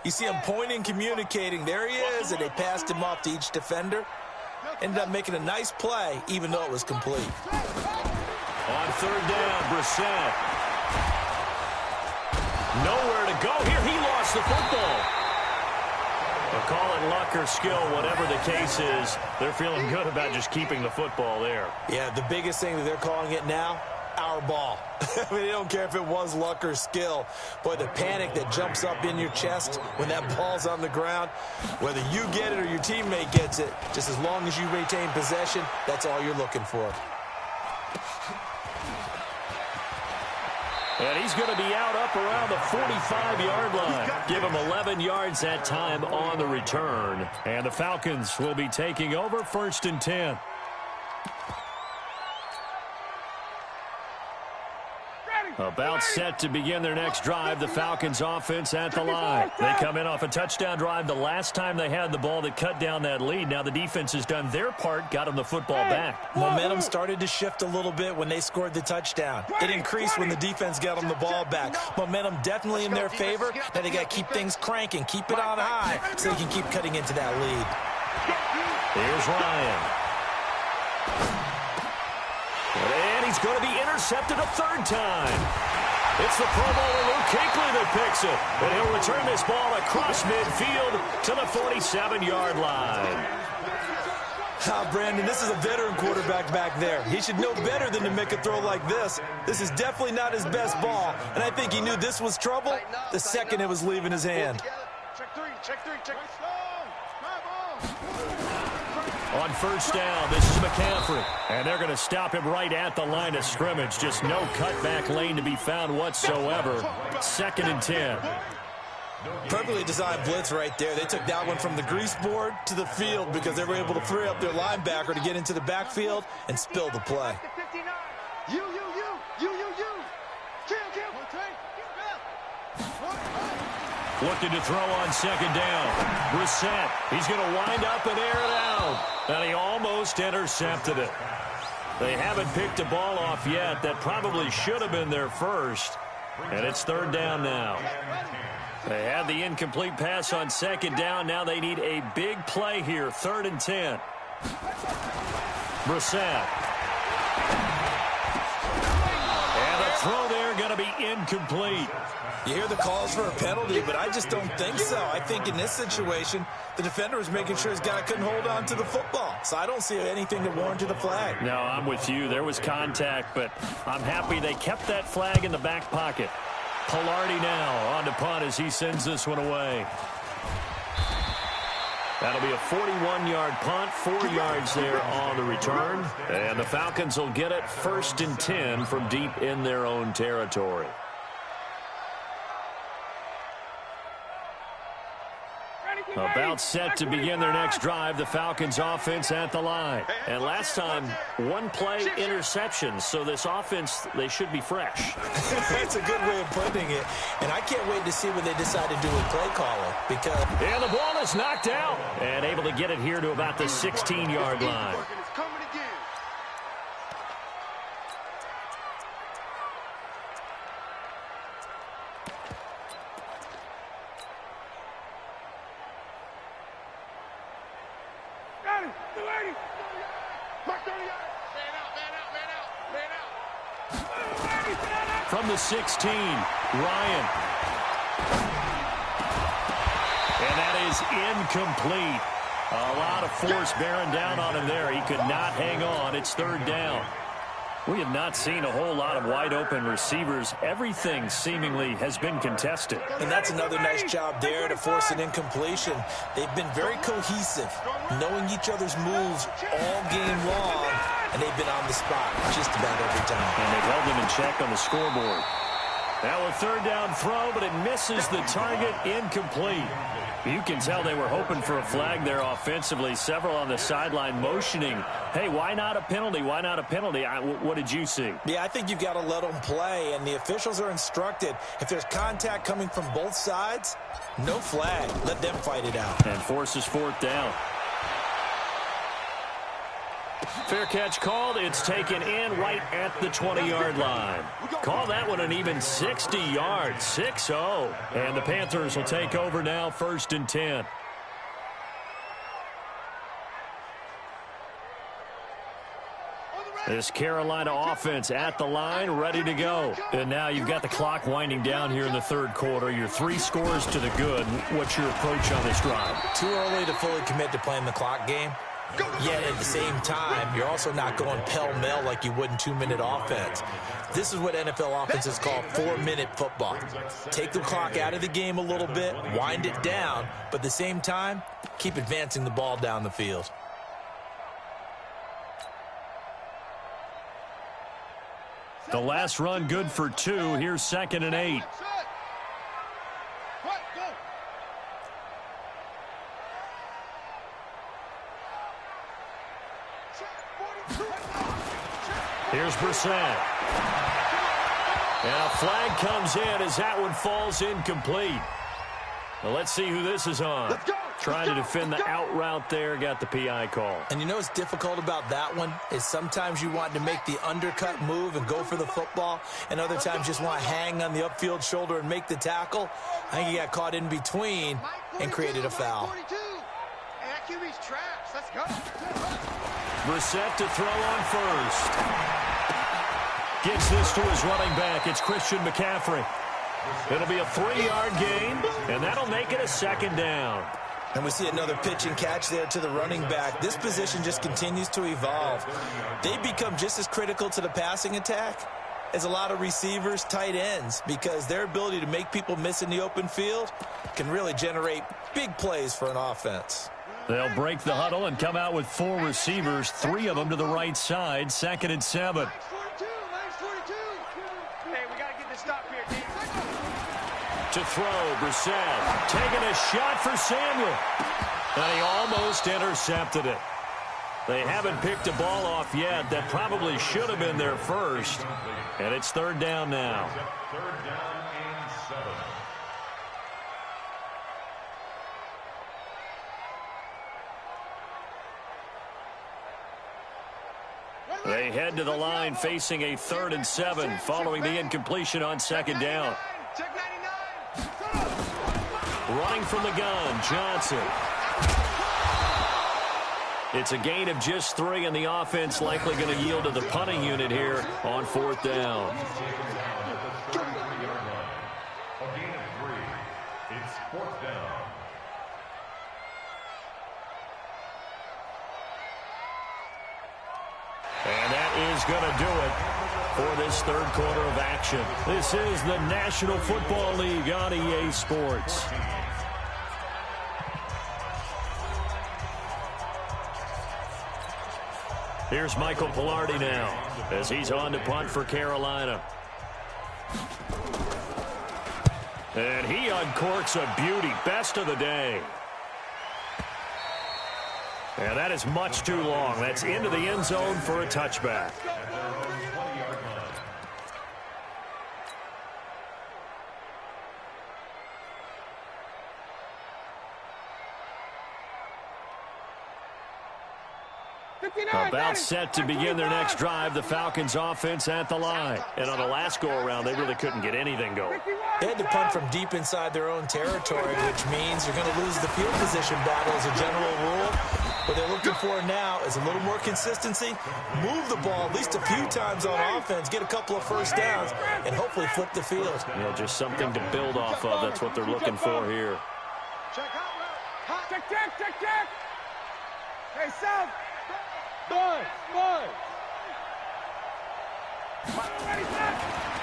S7: you see him pointing, communicating. There he is, and they passed him off to each defender. Ended up making a nice play, even though it was complete.
S6: On 3rd down, Brissett. Nowhere to go here. He lost the football. They'll call it luck or skill, whatever the case is. They're feeling good about just keeping the football there.
S7: Yeah, the biggest thing that they're calling it now, our ball. I mean, they don't care if it was luck or skill. Boy, the panic that jumps up in your chest when that ball's on the ground, whether you get it or your teammate gets it, just as long as you retain possession, that's all you're looking for.
S6: And he's going to be out up around the 45-yard line. Give him 11 yards that time on the return. And the Falcons will be taking over 1st and 10. About set to begin their next drive, the Falcons offense at the line. They come in off a touchdown drive the last time they had the ball that cut down that lead. Now the defense has done their part, got them the football back.
S7: Momentum started to shift a little bit when they scored the touchdown. It increased when the defense got them the ball back. Momentum definitely in their favor. Now they got to keep things cranking, keep it on high so they can keep cutting into that lead.
S6: Here's Ryan. And he's going to be intercepted a 3rd time. It's the Pro Bowler Luke Kuechly that picks it. And he'll return this ball across midfield to the 47-yard line.
S7: Brandon, this is a veteran quarterback back there. He should know better than to make a throw like this. This is definitely not his best ball. And I think he knew this was trouble the second it was leaving his hand.
S8: Check three.
S6: On 1st down, this is McCaffrey. And they're going to stop him right at the line of scrimmage. Just no cutback lane to be found whatsoever. 2nd and 10.
S7: Perfectly designed blitz right there. They took that one from the grease board to the field because they were able to free up their linebacker to get into the backfield and spill the play.
S8: You.
S6: Looking to throw on 2nd down. Brissett. He's going to wind up and air it out. And he almost intercepted it. They haven't picked a ball off yet. That probably should have been their first. And it's 3rd down now. They had the incomplete pass on 2nd down. Now they need a big play here. 3rd and 10. Brissett. And the throw there going to be incomplete.
S7: You hear the calls for a penalty, but I just don't think so. I think in this situation, the defender was making sure his guy couldn't hold on to the football. So I don't see anything that warranted the flag.
S6: No, I'm with you. There was contact, but I'm happy they kept that flag in the back pocket. Pilardi now on to punt as he sends this one away. That'll be a 41-yard punt, 4 yards there on the return. And the Falcons will get it 1st and 10 from deep in their own territory. About set to begin their next drive, the Falcons offense at the line. And last time, 1 play interception, so this offense, they should be fresh.
S7: That's a good way of putting it. And I can't wait to see what they decide to do with play calling. Because
S6: and the ball is knocked out. And able to get it here to about the 16-yard line. from the 16. Ryan. And that is incomplete. A lot of force bearing down on him there. He could not hang on. It's third down. We have not seen a whole lot of wide-open receivers. Everything seemingly has been contested.
S7: And that's another nice job there to force an incompletion. They've been very cohesive, knowing each other's moves all game long, and they've been on the spot just about every time.
S6: And they've held them in check on the scoreboard. Now a third down throw, but it misses the target, incomplete. You can tell they were hoping for a flag there offensively. Several on the sideline motioning, hey, why not a penalty? Why not a penalty? What did you see?
S7: Yeah, I think you've got to let them play, and the officials are instructed, if there's contact coming from both sides, no flag. Let them fight it out.
S6: And forces fourth down. Fair catch called. It's taken in right at the 20-yard line. Call that one an even 60 yards, 6-0. And the Panthers will take over now, 1st and 10. This Carolina offense at the line, ready to go. And now you've got the clock winding down here in the third quarter. You're 3 scores to the good. What's your approach on this drive?
S7: Too early to fully commit to playing the clock game. Yet at the same time, you're also not going pell-mell like you would in 2-minute offense. This is what NFL offenses call 4-minute football. Take the clock out of the game a little bit, wind it down, but at the same time, keep advancing the ball down the field.
S6: The last run good for 2. Here's 2nd and 8. Here's Brissett. And a flag comes in as that one falls incomplete. Well, let's see who this is on. Trying to defend the out route there, got the PI call.
S7: And you know what's difficult about that one is sometimes you want to make the undercut move and go for the football, and other times just want to hang on the upfield shoulder and make the tackle. I think he got caught in between and created a foul.
S6: Brissett to throw on first. Gets this to his running back. It's Christian McCaffrey. It'll be a 3-yard gain, and that'll make it a 2nd down.
S7: And we see another pitch and catch there to the running back. This position just continues to evolve. They become just as critical to the passing attack as a lot of receivers, tight ends, because their ability to make people miss in the open field can really generate big plays for an offense.
S6: They'll break the huddle and come out with 4 receivers, 3 of them to the right side, 2nd and 7. To throw, Brissett taking a shot for Samuel. And he almost intercepted it. They haven't picked a ball off yet. That probably should have been their first. And it's 3rd down now.
S9: 3rd down and 7.
S6: They head to the line facing a 3rd and 7 following the incompletion on 2nd down. Running from the gun, Johnson. It's a gain of just 3, and the offense likely going to yield to the punting unit here on 4th down.
S9: A gain of 3. It's 4th down.
S6: And that is going to do it for this third quarter of action. This is the National Football League on EA Sports. Here's Michael Pilardi now as he's on to punt for Carolina. And he uncorks a beauty. Best of the day. And that is much too long. That's into the end zone for a touchback. About set to begin their next drive, the Falcons offense at the line. And on the last go-around, they really couldn't get anything going.
S7: They had to punt from deep inside their own territory, which means you're going to lose the field position battle as a general rule. What they're looking for now is a little more consistency, move the ball at least a few times on offense, get a couple of first downs, and hopefully flip the field.
S6: Yeah, just something to build off of. That's what they're looking for here.
S8: Check. Hey, South. Good.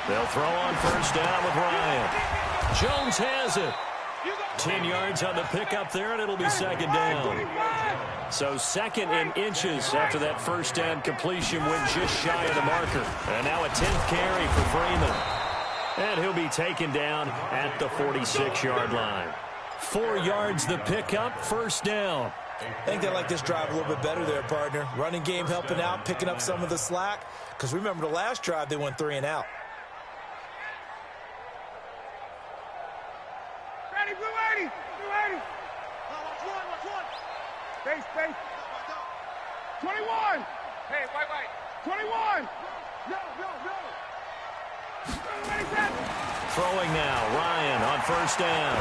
S6: They'll throw on first down with Ryan. Jones has it. 10 yards on the pickup there, and it'll be second down. So second in inches after that first down completion went just shy of the marker. And now a 10th carry for Freeman. And he'll be taken down at the 46-yard line. 4 yards the pickup, first down.
S7: I think they like this drive a little bit better there, partner. Running game helping out, picking up some of the slack. Because remember the last drive, they went 3 and out.
S8: Ready, blue 80. Watch one. Space. 21. Hey, white. 21. No.
S6: Throwing now, Ryan on first down.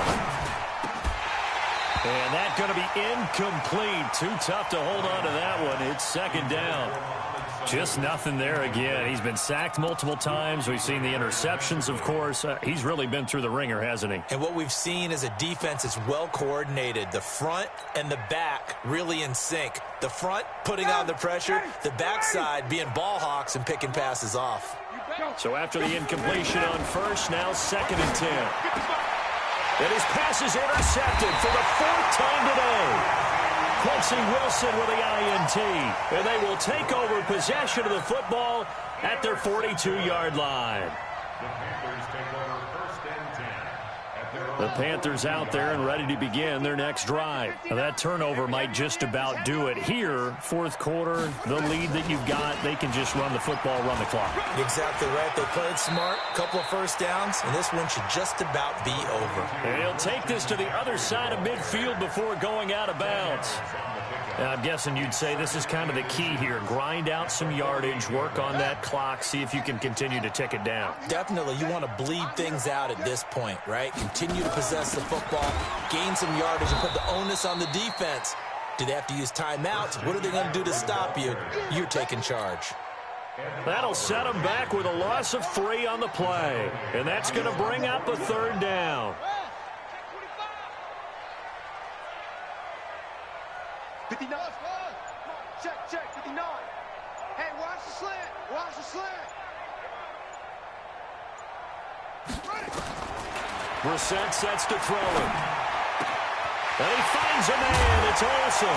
S6: And that's going to be incomplete. Too tough to hold on to that one. It's second down. Just nothing there again. He's been sacked multiple times. We've seen the interceptions, of course. He's really been through the ringer, hasn't he?
S7: And what we've seen is a defense that's well coordinated. The front and the back really in sync. The front putting on the pressure. The backside being ball hawks and picking passes off.
S6: So after the incompletion on first, now second and 10. And his pass is intercepted for the 4th time today. Quincy Wilson with the INT. And they will take over possession of the football at their 42-yard line. The Panthers out there and ready to begin their next drive. Now that turnover might just about do it here. Fourth quarter, the lead that you've got, they can just run the football, run the clock.
S7: Exactly right. They played smart, couple of first downs, and this one should just about be over.
S6: And he'll take this to the other side of midfield before going out of bounds. Now, I'm guessing you'd say this is kind of the key here. Grind out some yardage, work on that clock, see if you can continue to tick it down.
S7: Definitely. You want to bleed things out at this point, right? Continue to possess the football, gain some yardage, and put the onus on the defense. Do they have to use timeouts? What are they going to do to stop you? You're taking charge.
S6: That'll set them back with a loss of 3 on the play. And that's going to bring up a third down.
S8: 59. Check, 59. Hey, watch the slant.
S6: Brissett sets to throw it. And he finds a man. It's Olsen.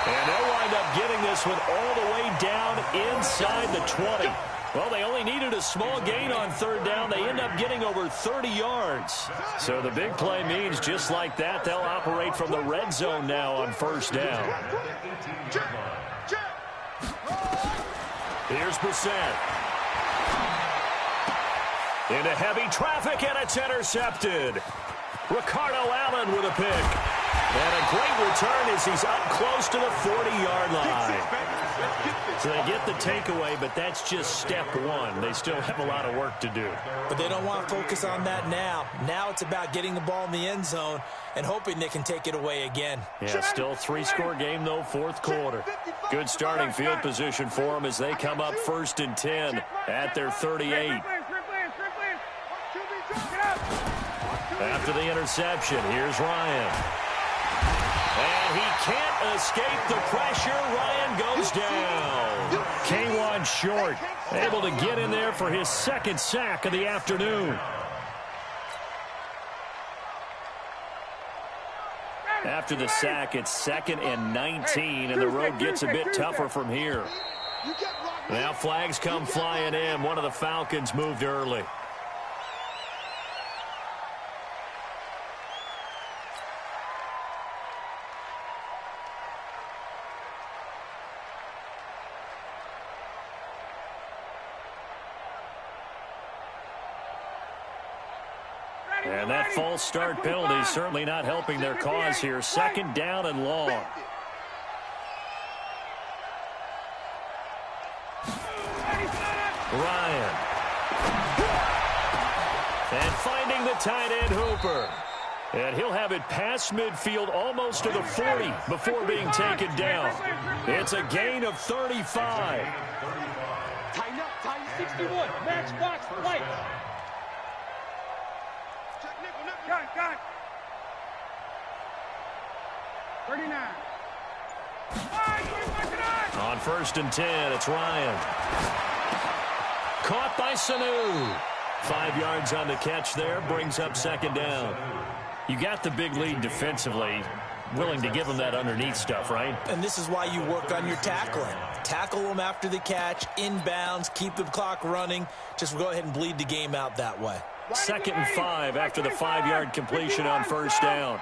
S6: And they'll wind up getting this one all the way down inside the 20. Well, they only needed a small gain on third down. They end up getting over 30 yards. So the big play means just like that, they'll operate from the red zone now on first down. Here's Brissett. Into heavy traffic, and it's intercepted. Ricardo Allen with a pick. And a great return as he's up close to the 40-yard line. So they get the takeaway, but that's just step one. They still have a lot of work to do.
S7: But they don't want to focus on that now. Now it's about getting the ball in the end zone and hoping they can take it away again.
S6: Yeah, still 3-score game, though, fourth quarter. Good starting field position for them as they come up 1st and 10 at their 38. After the interception, here's Ryan. And he can't escape the pressure. Ryan goes down. K1 short, able to get in there for his 2nd sack of the afternoon. After the sack, it's 2nd and 19, and the road gets a bit tougher from here. Now flags come flying in. One of the Falcons moved early. And that false start penalty is certainly not helping their cause here. 2nd down and long. Ryan. And finding the tight end Hooper. And he'll have it past midfield almost to the 40 before being taken down. It's a gain of 35.
S8: Tighten up, tighten 61. Match box, right. Check nickel. Got it. 39.
S6: On 1st and 10, it's Ryan. Caught by Sanu. 5 yards on the catch there, brings up 2nd down. You got the big lead defensively, willing to give them that underneath stuff, right?
S7: And this is why you work on your tackling. Tackle them after the catch, inbounds, keep the clock running. Just go ahead and bleed the game out that way.
S6: 2nd and 5 after the 5-yard completion on 1st down.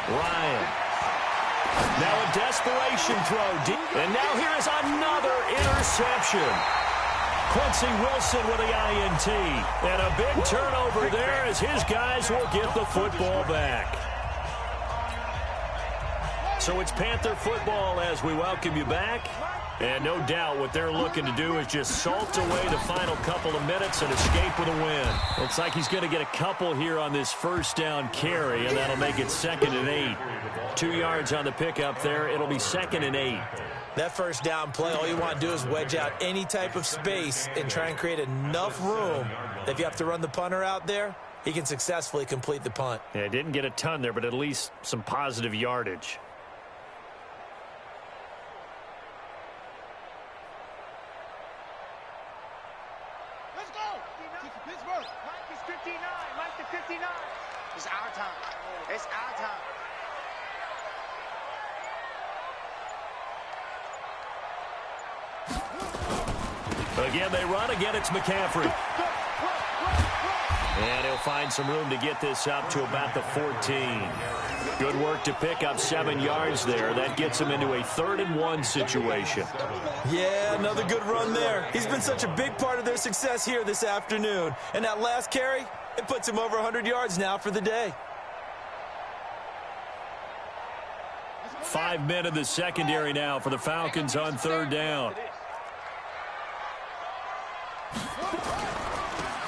S6: Ryan. Now a desperation throw deep. And now here is another interception. Quincy Wilson with the INT. And a big turnover there as his guys will get the football back. So it's Panther football as we welcome you back. And no doubt what they're looking to do is just salt away the final couple of minutes and escape with a win. Looks like he's going to get a couple here on this 1st down carry, and that'll make it 2nd and 8. 2 yards on the pickup there. It'll be 2nd and 8.
S7: That 1st down play, all you want to do is wedge out any type of space and try and create enough room that if you have to run the punter out there, he can successfully complete the punt.
S6: Yeah, didn't get a ton there, but at least some positive yardage.
S8: It's our time. It's our time.
S6: Again, they run. Again, it's McCaffrey. And he'll find some room to get this up to about the 14. Good work to pick up 7 yards there. That gets him into a 3rd and 1 situation.
S7: Yeah, another good run there. He's been such a big part of their success here this afternoon. And that last carry, it puts him over 100 yards now for the day.
S6: 5 men in the secondary now for the Falcons on 3rd down.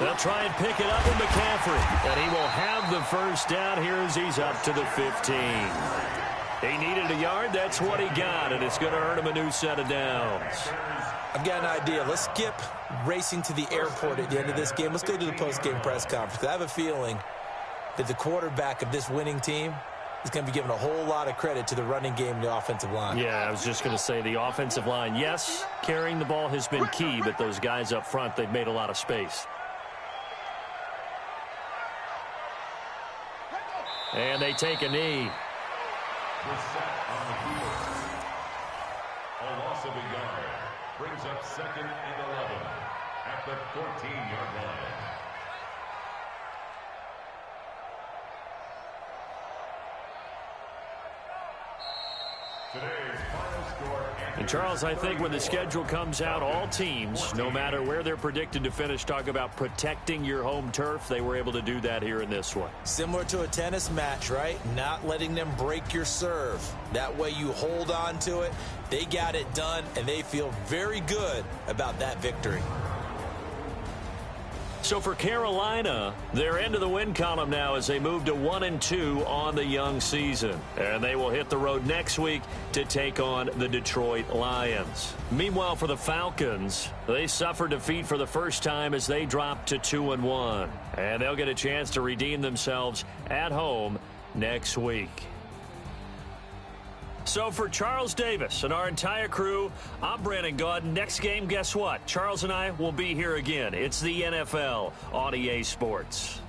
S6: They'll try and pick it up with McCaffrey. And he will have the 1st down here as he's up to the 15. He needed a yard. That's what he got, and it's going to earn him a new set of downs.
S7: I've got an idea. Let's skip racing to the airport at the end of this game. Let's go to the post-game press conference. I have a feeling that the quarterback of this winning team is going to be giving a whole lot of credit to the running game and the offensive line.
S6: Yeah, I was just going to say the offensive line. Yes, carrying the ball has been key, but those guys up front, they've made a lot of space. And they take a knee.
S9: A loss of a yard brings up 2nd and 11 at the 14-yard line. Today's final score.
S6: And Charles, I think when the schedule comes out, all teams, no matter where they're predicted to finish, talk about protecting your home turf. They were able to do that here in this one.
S7: Similar to a tennis match, right? Not letting them break your serve. That way you hold on to it. They got it done, and they feel very good about that victory.
S6: So for Carolina, they're into the win column now as they move to 1-2 on the young season. And they will hit the road next week to take on the Detroit Lions. Meanwhile, for the Falcons, they suffered defeat for the first time as they dropped to 2-1. And they'll get a chance to redeem themselves at home next week. So for Charles Davis and our entire crew, I'm Brandon Gaudin. Next game, guess what? Charles and I will be here again. It's the NFL on EA Sports.